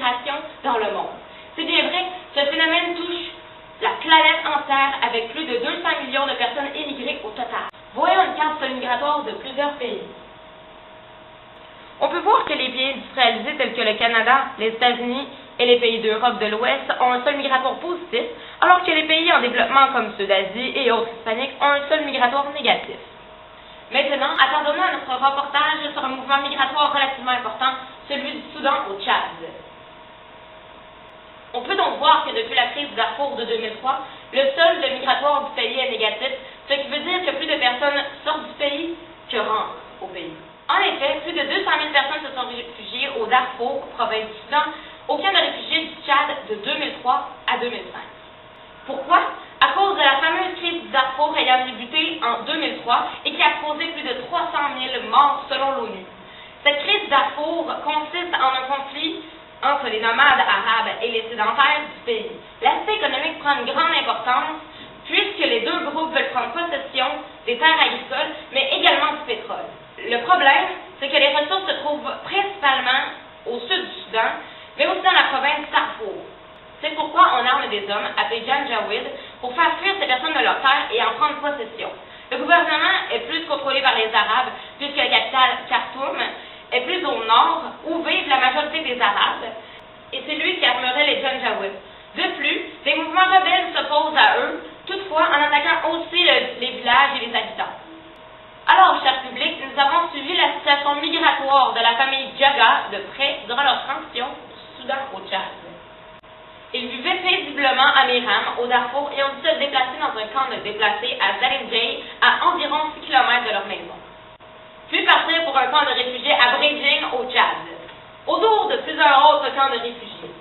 l'immigration dans le monde. C'est bien vrai, ce phénomène touche la planète entière avec plus de 200 millions de personnes émigrées au total. Voyons une carte migratoire de plusieurs pays. On peut voir que les pays industrialisés tels que le Canada, les États-Unis et les pays d'Europe de l'Ouest ont un sol migratoire positif, alors que les pays en développement comme ceux d'Asie et autres hispaniques ont un sol migratoire négatif. Maintenant, attendons-nous à notre reportage sur un mouvement migratoire relativement important, celui du Soudan au Tchad. On peut donc voir que depuis la crise du Darfour de 2003, le solde migratoire du pays est négatif, ce qui veut dire que plus de personnes sortent du pays que rentrent au pays. En effet, plus de 200 000 personnes se sont réfugiées au Darfour, province du Soudan, au camp de réfugiés du Tchad de 2003 à 2005. Pourquoi? À cause de la fameuse crise du Darfour ayant débuté en 2003 et qui a causé plus de 300 000 morts selon l'ONU. Cette crise du Darfour consiste en un conflit entre les nomades arabes et les sédentaires du pays. L'aspect économique prend une grande importance puisque les deux groupes veulent prendre possession des terres agricoles, mais également du pétrole. Le problème, c'est que les ressources se trouvent principalement au sud du Soudan, mais aussi dans la province Darfour. C'est pourquoi on arme des hommes, appelés Janjaweed, pour faire fuir ces personnes de leurs terres et en prendre possession. Le gouvernement est plus contrôlé par les Arabes, puisque la capitale Khartoum est plus au nord, où vivent la majorité des Arabes, et c'est lui qui armerait les Janjaweed. De plus, des mouvements rebelles s'opposent à eux, toutefois en attaquant aussi les villages et les habitants. Alors, cher public, nous avons suivi la situation migratoire de la famille Djaga de près durant leur transition du Soudan au Tchad. Ils vivaient paisiblement à Miram, au Darfour, et ont dû se déplacer dans un camp de déplacés à Zalinjay, à environ 6 km de leur maison. Puis partir pour un camp de réfugiés à Bredjing, au Tchad, autour de plusieurs autres camps de réfugiés.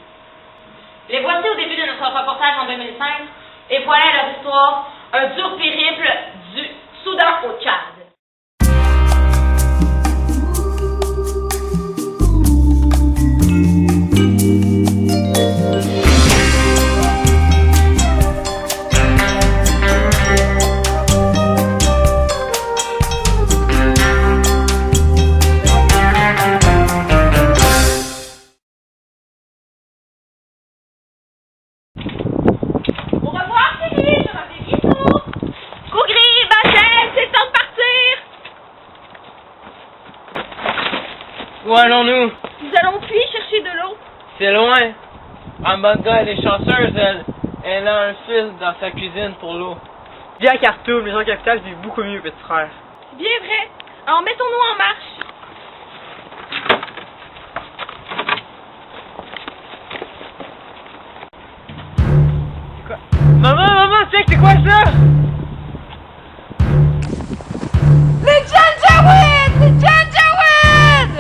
Les voici au début de notre reportage en 2005, et voilà leur histoire, un dur périple du Soudan au Tchad. Où allons-nous? Nous allons puis chercher de l'eau. C'est loin. Amanda, elle est chanceuse, elle a un fil dans sa cuisine pour l'eau. Viens à Khartoum, les gens capitales vivent beaucoup mieux, petit frère. C'est bien vrai. Alors mettons-nous en marche. C'est quoi? Maman, c'est quoi ça? Les Janjaweed! Les Janjaweed!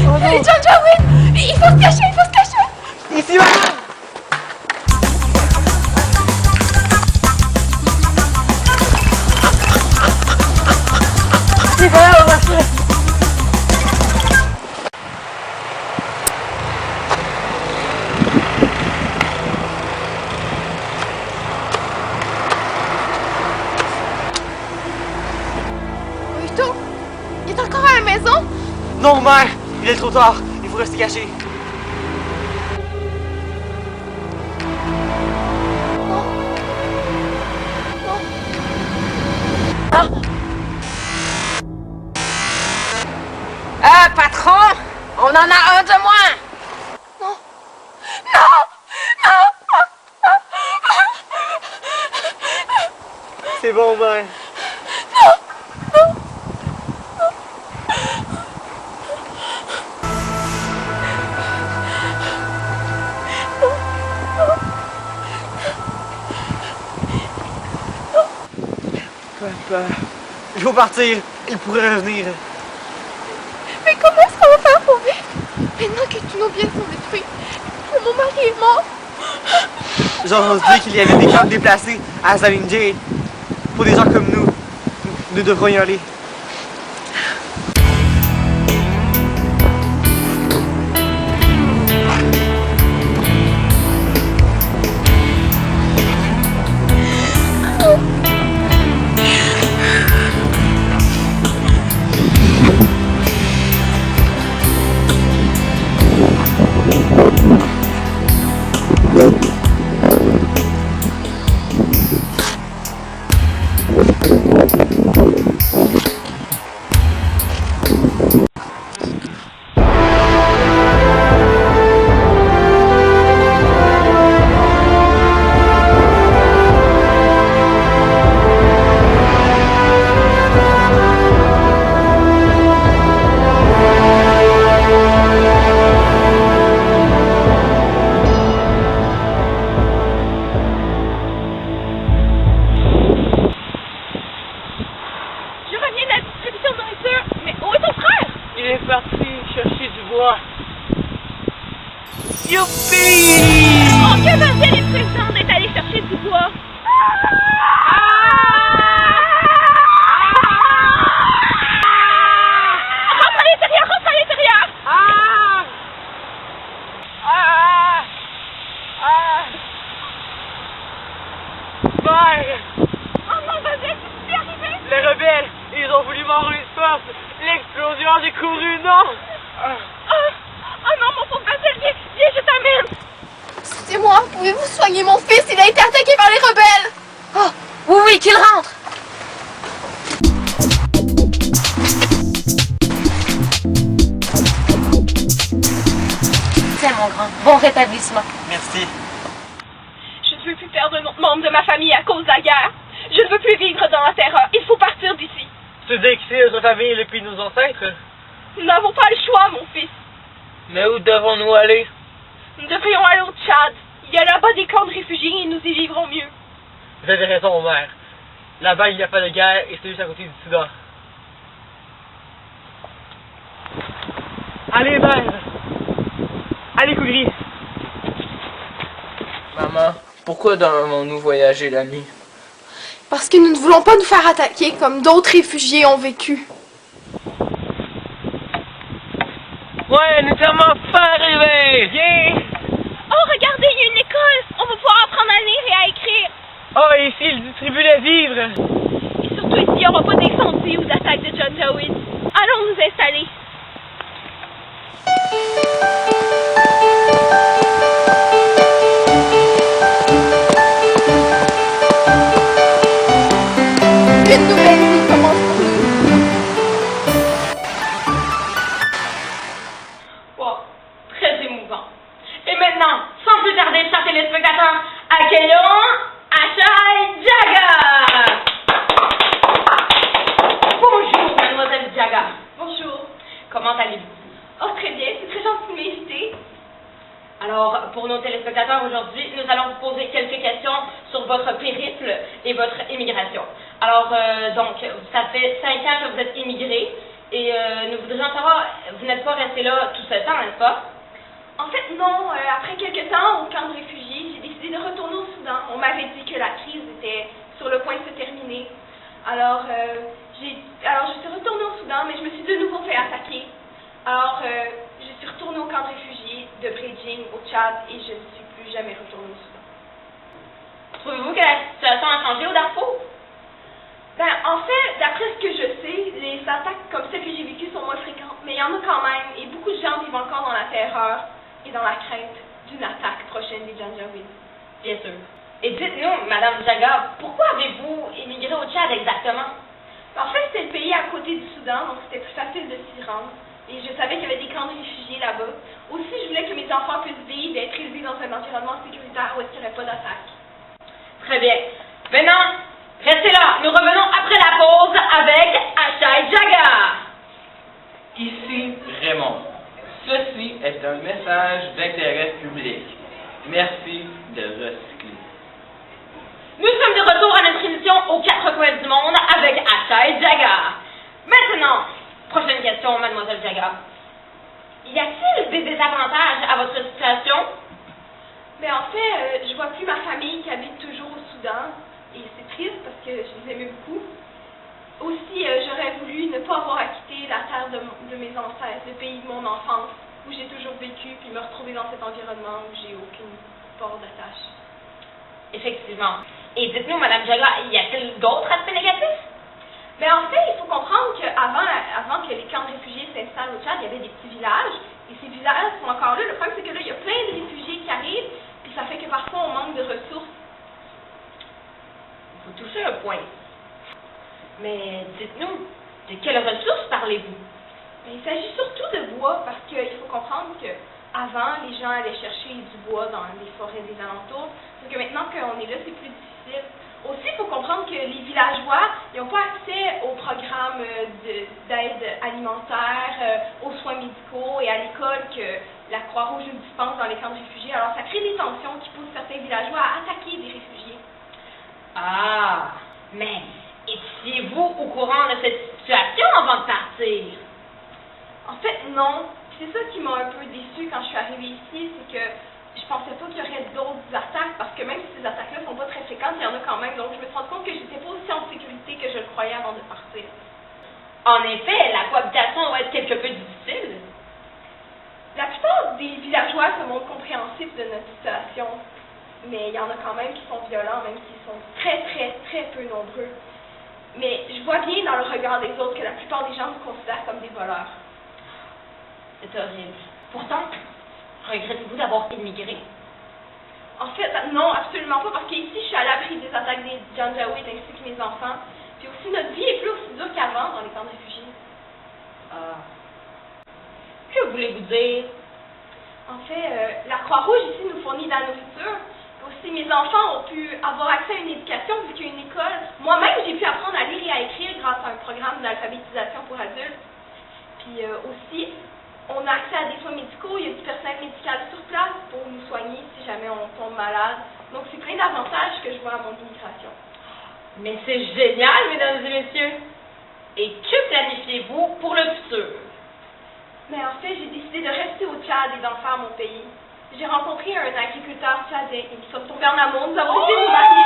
Oh non. Les Janjaweed! Il faut se cacher, Ici, maman! C'est quoi, on va faire? Rito, il est encore à la maison? Non, mère! Il est trop tard. Il faut rester caché. Non. Ah. Patron, on en a un de moins. Non. Non. C'est bon, mère. Papa, il faut partir. Il pourrait revenir. Mais comment est-ce qu'on va faire pour vivre? Maintenant que tous nos biens sont détruits, que mon mari est mort. J'ai entendu qu'il y avait des camps déplacés à Zalinjay. Pour des gens comme nous, nous devrons y aller. Youpi! Oh, que bordel est présent d'être allé chercher du bois! Rentre à l'intérieur, rentre à l'intérieur! Mère! Oh non, vas-y, qu'est-ce qui est arrivé? Les rebelles, ils ont voulu m'enlever de force! L'explosion, j'ai couru, non! Oh non, mon pauvre Basil, viens, je t'amène! C'est moi, pouvez-vous soigner mon fils? Il a été attaqué par les rebelles! Oh, oui, oui, qu'il rentre! Tiens, mon grand, bon rétablissement. Merci. Je ne veux plus perdre un autre membre de ma famille à cause de la guerre. Je ne veux plus vivre dans la terreur. Il faut partir d'ici. Tu dis que c'est notre famille et puis nos ancêtres? Nous n'avons pas le choix, mon fils. Mais où devons-nous aller? Nous devrions aller au Tchad. Il y a là-bas des camps de réfugiés et nous y vivrons mieux. Vous avez raison, mère. Là-bas, il n'y a pas de guerre et c'est juste à côté du Soudan. Allez, mère! Allez, Kougri! Maman, pourquoi devons-nous voyager la nuit? Parce que nous ne voulons pas nous faire attaquer comme d'autres réfugiés ont vécu. Ouais, nous sommes enfin arrivés! Yeah! Oh, regardez, il y a une école. On va pouvoir apprendre à lire et à écrire. Oh, et ici, ils distribuent les vivres! Et surtout ici, il n'y aura pas d'incendie ou d'attaque de Janjaweed. Allons nous installer. Une nouvelle vie commence pour nous. Wow, très émouvant. Et maintenant, sans plus tarder, chers téléspectateurs, accueillons Ashai Jaga! Bonjour, mademoiselle Jaga. Bonjour. Comment allez-vous? Oh, très bien. C'est très gentil de m'inviter. Alors, pour nos téléspectateurs aujourd'hui, nous allons vous poser quelques questions sur votre périple et votre immigration. Alors, donc, ça fait 5 ans que vous êtes immigré et nous voudrions savoir, vous n'êtes pas resté là tout ce temps, n'est-ce pas? En fait, non. Après quelques temps, au camp de réfugiés, j'ai décidé de retourner au Soudan. On m'avait dit que la crise était sur le point de se terminer. Alors, je suis retournée au Soudan, mais je me suis de nouveau fait attaquer. Alors, je suis retournée au camp de réfugiés de Bridging, au Tchad, et je ne suis plus jamais retournée au Soudan. Trouvez-vous que la situation a changé au Darfour? Ben, en fait, d'après ce que je sais, les attaques comme celles que j'ai vécues sont moins fréquentes, mais il y en a quand même, et beaucoup de gens vivent encore dans la terreur et dans la crainte d'une attaque prochaine des Janjaweed. Bien sûr. Et dites-nous, Madame Jaga, pourquoi avez-vous émigré au Tchad exactement? En fait, c'était le pays à côté du Soudan, donc c'était plus facile de s'y rendre. Et je savais qu'il y avait des camps de réfugiés là-bas. Aussi, je voulais que mes enfants puissent vivre et être élevés dans un environnement sécuritaire où il n'y aurait pas d'attaque. Très bien. Maintenant, restez là. Nous revenons après la pause avec Ashai Jaga. Ici Raymond. Ceci est un message d'intérêt public. Merci de recycler. Nous sommes de retour à notre émission aux 4 coins du monde avec Ashai Jaga. Maintenant, prochaine question, Mademoiselle Jaga. Y a-t-il des désavantages à votre situation? Mais en fait, je vois plus ma famille qui habite toujours au Soudan. Et c'est triste parce que je les aimais beaucoup. Aussi, j'aurais voulu ne pas avoir à quitter la terre de mes ancêtres, le pays de mon enfance, où j'ai toujours vécu, puis me retrouver dans cet environnement où j'ai aucune porte d'attache. Effectivement. Et dites-nous, Madame Jaga, y a-t-il d'autres aspects négatifs? Mais en fait, il faut comprendre qu'avant que les camps de réfugiés s'installent au Tchad, il y avait des petits villages. Et ces villages sont encore là. Le problème, c'est que là, il y a plein de réfugiés qui arrivent, puis ça fait que parfois, on manque de ressources. Vous touchez un point. Mais dites-nous, de quelles ressources parlez-vous? Mais il s'agit surtout de bois, parce qu'il faut comprendre qu'avant, les gens allaient chercher du bois dans les forêts des alentours. Sauf que maintenant qu'on est là, c'est plus difficile. Aussi, il faut comprendre que les villageois, ils n'ont pas accès aux programmes d'aide alimentaire, aux soins médicaux et à l'école que la Croix-Rouge nous dispense dans les camps de réfugiés. Alors, ça crée des tensions qui poussent certains villageois à attaquer des réfugiés. Ah, mais étiez-vous au courant de cette situation avant de partir? En fait, non. C'est ça qui m'a un peu déçue quand je suis arrivée arriver ici, c'est que je pensais pas qu'il y aurait d'autres attaques, parce que même si ces attaques-là sont pas très fréquentes, il y en a quand même. Donc je me suis rendu compte que j'étais pas aussi en sécurité que je le croyais avant de partir. En effet, la cohabitation doit être quelque peu difficile. La plupart des villageois se montrent compréhensifs de notre situation, mais il y en a quand même qui sont violents, même s'ils sont très, très, très peu nombreux. Mais je vois bien dans le regard des autres que la plupart des gens nous considèrent comme des voleurs. C'est horrible. Pourtant, regrettez-vous d'avoir immigré? En fait, non, absolument pas, parce qu'ici, je suis à l'abri des attaques des Janjaweed ainsi que mes enfants. Puis aussi, notre vie est plus aussi dure qu'avant dans les camps de réfugiés. Que voulez-vous dire? En fait, la Croix-Rouge ici nous fournit de la nourriture. Aussi, mes enfants ont pu avoir accès à une éducation vu qu'il y a une école. Moi-même, j'ai pu apprendre à lire et à écrire grâce à un programme d'alphabétisation pour adultes. Puis aussi, on a accès à des soins médicaux, il y a du personnel médical sur place pour nous soigner si jamais on tombe malade. Donc, c'est plein d'avantages que je vois à mon immigration. Mais c'est génial, mesdames et messieurs! Et que planifiez-vous pour le futur? Mais en fait, j'ai décidé de rester au Tchad et d'en faire mon pays. J'ai rencontré un agriculteur tchadien et nous sommes tombés en amour, nous avons décidé de nous marier.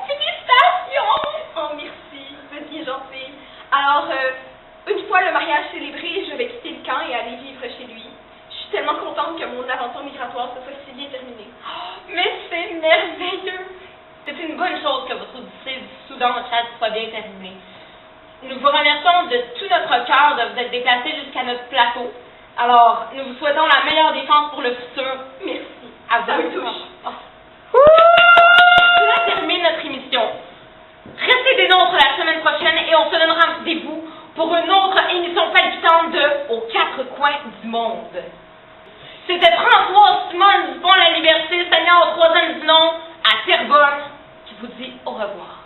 Félicitations! Oh, merci, vous êtes bien gentil. Alors, une fois le mariage célébré, je vais quitter le camp et aller vivre chez lui. Je suis tellement contente que mon aventure migratoire se soit si bien terminée. Mais c'est merveilleux! C'est une bonne chose que votre odyssée du Soudan au Tchad soit bien terminée. Nous vous remercions de tout notre cœur de vous être déplacés jusqu'à notre plateau. Alors, nous vous souhaitons la meilleure des chances pour le futur. Merci. À vous. Ça me touche. Cela termine notre émission. Restez des nôtres la semaine prochaine et on se donnera rendez-vous pour une autre émission palpitante de Aux quatre coins du monde. C'était Françoise Simone du Pont La Liberté, seigneur au 3e du nom, à Terrebonne, qui vous dit au revoir.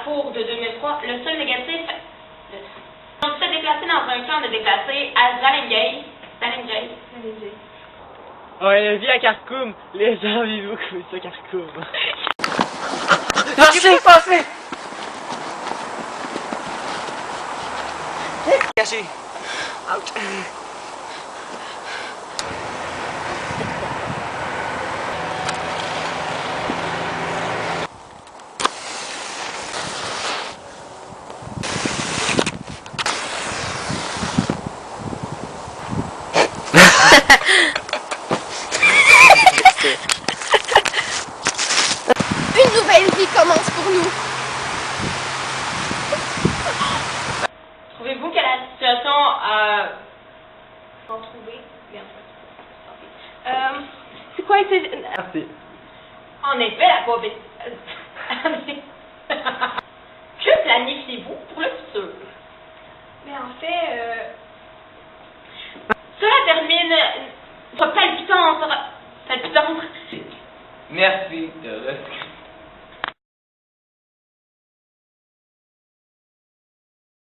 De 2003, le seul négatif on s'est déplacé dans un camp de déplacés à Zalingay. Ouais, vie à Khartoum, les gens vivent beaucoup ça, Khartoum. Passez! Caché. Out. Une nouvelle vie commence pour nous. Trouvez-vous que la situation En trouver, bien sûr. C'est quoi ces... Merci. en effet, la cohabitation. Que planifiez-vous pour le futur? Mais en fait, Cela termine votre palpitante. Merci de